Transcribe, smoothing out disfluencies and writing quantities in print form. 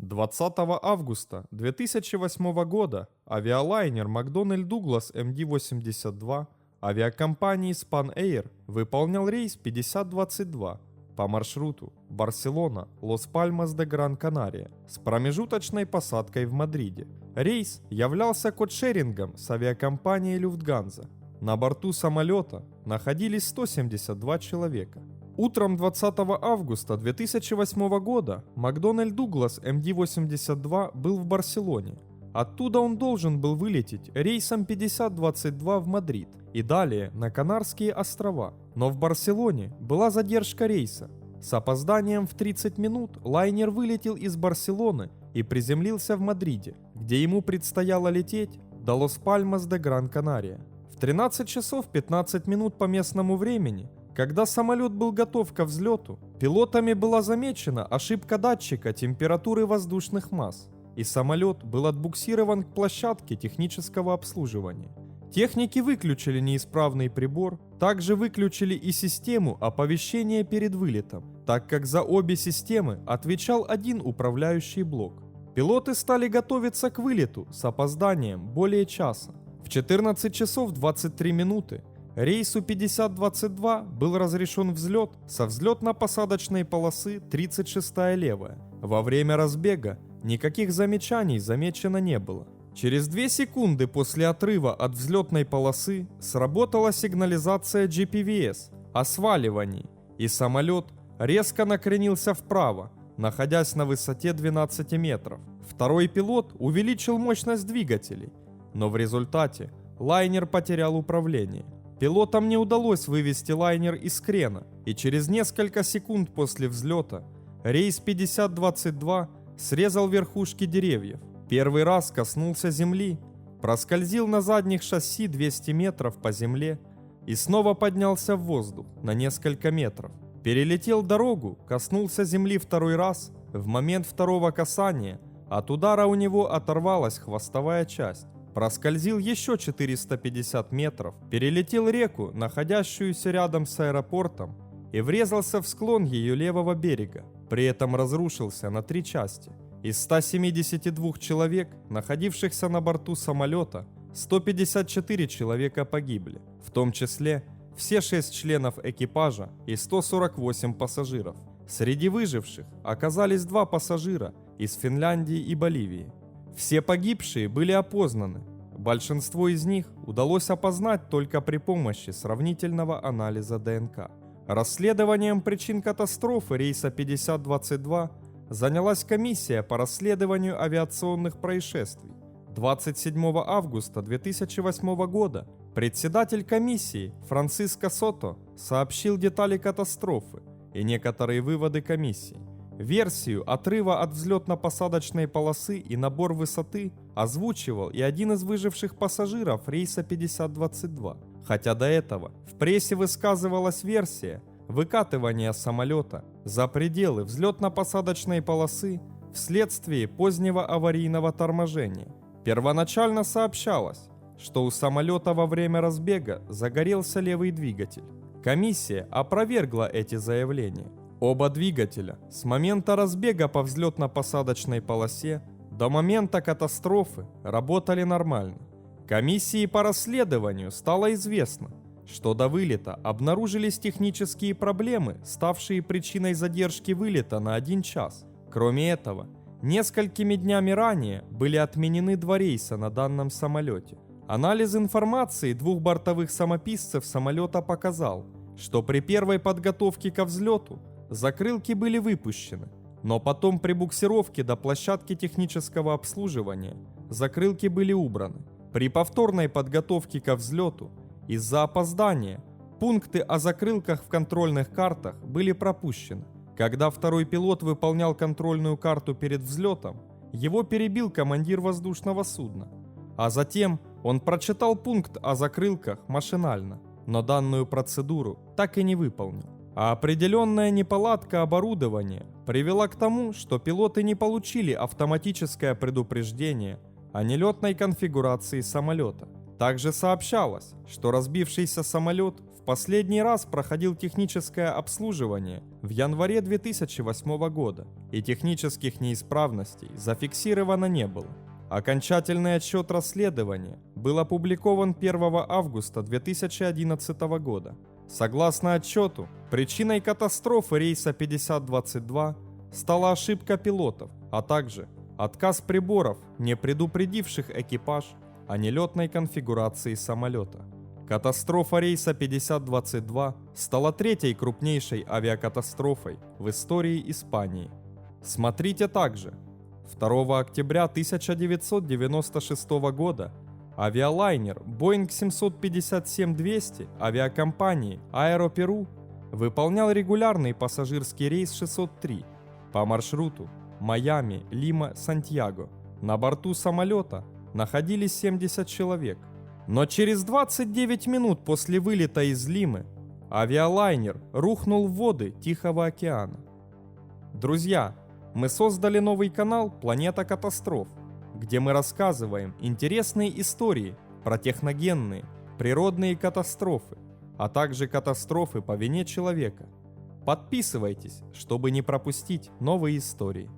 20 августа 2008 года авиалайнер McDonnell Douglas MD-82 авиакомпании Spanair выполнял рейс 5022 по маршруту Барселона-Лос-Пальмас-де-Гран-Канария с промежуточной посадкой в Мадриде. Рейс являлся кодшерингом с авиакомпанией Люфтганза. На борту самолета находились 172 человека. Утром 20 августа 2008 года McDonnell Douglas MD-82 был в Барселоне. Оттуда он должен был вылететь рейсом 5022 в Мадрид и далее на Канарские острова. Но в Барселоне была задержка рейса. С опозданием в 30 минут лайнер вылетел из Барселоны и приземлился в Мадриде, где ему предстояло лететь до Лос-Пальмас-де-Гран-Канария. В 13 часов 15 минут по местному времени, когда самолет был готов ко взлету, пилотами была замечена ошибка датчика температуры воздушных масс, и самолет был отбуксирован к площадке технического обслуживания. Техники выключили неисправный прибор, также выключили и систему оповещения перед вылетом, так как за обе системы отвечал один управляющий блок. Пилоты стали готовиться к вылету с опозданием более часа. В 14 часов 23 минуты рейсу 5022 был разрешен взлет со взлетно-посадочной полосы 36-я левая. Во время разбега никаких замечаний замечено не было. Через 2 секунды после отрыва от взлетной полосы сработала сигнализация GPVS о сваливании, и самолет резко накренился вправо, находясь на высоте 12 метров. Второй пилот увеличил мощность двигателей, но в результате лайнер потерял управление. Пилотам не удалось вывести лайнер из крена, и через несколько секунд после взлета рейс 5022 срезал верхушки деревьев. Первый раз коснулся земли, проскользил на задних шасси 200 метров по земле и снова поднялся в воздух на несколько метров. Перелетел дорогу, коснулся земли второй раз. В момент второго касания от удара у него оторвалась хвостовая часть. Проскользил еще 450 метров, перелетел реку, находящуюся рядом с аэропортом, и врезался в склон ее левого берега. При этом разрушился на 3 части. Из 172 человек, находившихся на борту самолета, 154 человека погибли, в том числе все 6 членов экипажа и 148 пассажиров. Среди выживших оказались 2 пассажира из Финляндии и Боливии. Все погибшие были опознаны. Большинство из них удалось опознать только при помощи сравнительного анализа ДНК. Расследованием причин катастрофы рейса 5022 занялась комиссия по расследованию авиационных происшествий. 27 августа 2008 года председатель комиссии Франциско Сото сообщил детали катастрофы и некоторые выводы комиссии. Версию отрыва от взлетно-посадочной полосы и набор высоты озвучивал и один из выживших пассажиров рейса 5022. Хотя до этого в прессе высказывалась версия выкатывания самолета за пределы взлетно-посадочной полосы вследствие позднего аварийного торможения. Первоначально сообщалось, что у самолета во время разбега загорелся левый двигатель. Комиссия опровергла эти заявления. Оба двигателя с момента разбега по взлетно-посадочной полосе до момента катастрофы работали нормально. Комиссии по расследованию стало известно, что до вылета обнаружились технические проблемы, ставшие причиной задержки вылета на 1 час. Кроме этого, несколькими днями ранее были отменены 2 рейса на данном самолете. Анализ информации 2 бортовых самописцев самолета показал, что при первой подготовке ко взлету закрылки были выпущены, но потом при буксировке до площадки технического обслуживания закрылки были убраны. При повторной подготовке ко взлету из-за опоздания пункты о закрылках в контрольных картах были пропущены. Когда второй пилот выполнял контрольную карту перед взлетом, его перебил командир воздушного судна, а затем он прочитал пункт о закрылках машинально, но данную процедуру так и не выполнил. А определенная неполадка оборудования привела к тому, что пилоты не получили автоматическое предупреждение о нелетной конфигурации самолета. Также сообщалось, что разбившийся самолет в последний раз проходил техническое обслуживание в январе 2008 года, и технических неисправностей зафиксировано не было. Окончательный отчет расследования был опубликован 1 августа 2011 года. Согласно отчету, причиной катастрофы рейса 5022 стала ошибка пилотов, а также отказ приборов, не предупредивших экипаж о нелетной конфигурации самолета. Катастрофа рейса 5022 стала третьей крупнейшей авиакатастрофой в истории Испании. Смотрите также. 2 октября 1996 года авиалайнер Boeing 757-200 авиакомпании Аэроперу выполнял регулярный пассажирский рейс 603 по маршруту Майами-Лима-Сантьяго. На борту самолета находились 70 человек. Но через 29 минут после вылета из Лимы авиалайнер рухнул в воды Тихого океана. Друзья, мы создали новый канал «Планета катастроф», где мы рассказываем интересные истории про техногенные, природные катастрофы, а также катастрофы по вине человека. Подписывайтесь, чтобы не пропустить новые истории.